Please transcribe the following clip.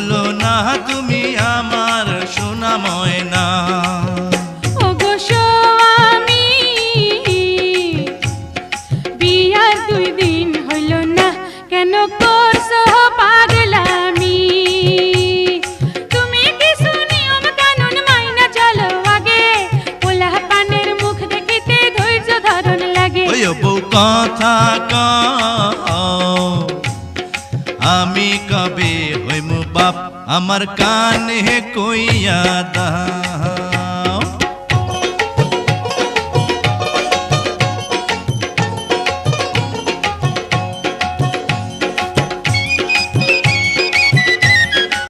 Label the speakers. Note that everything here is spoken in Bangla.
Speaker 1: হলো না তুমি আমার সোনা ময়না।
Speaker 2: ওগো স্বামী বিয়ার 2 দিন হইল না কেন করছো পাগলামি? তুমি কিছু নিয়ম কানুন মাইনা চলো আগে, পোলা পানের মুখ দেখিতে ধৈর্য ধারণ লাগে।
Speaker 1: ওই বউ কথা কও আমি কবে হইমু বাপ আমার কানে কইয়া দা।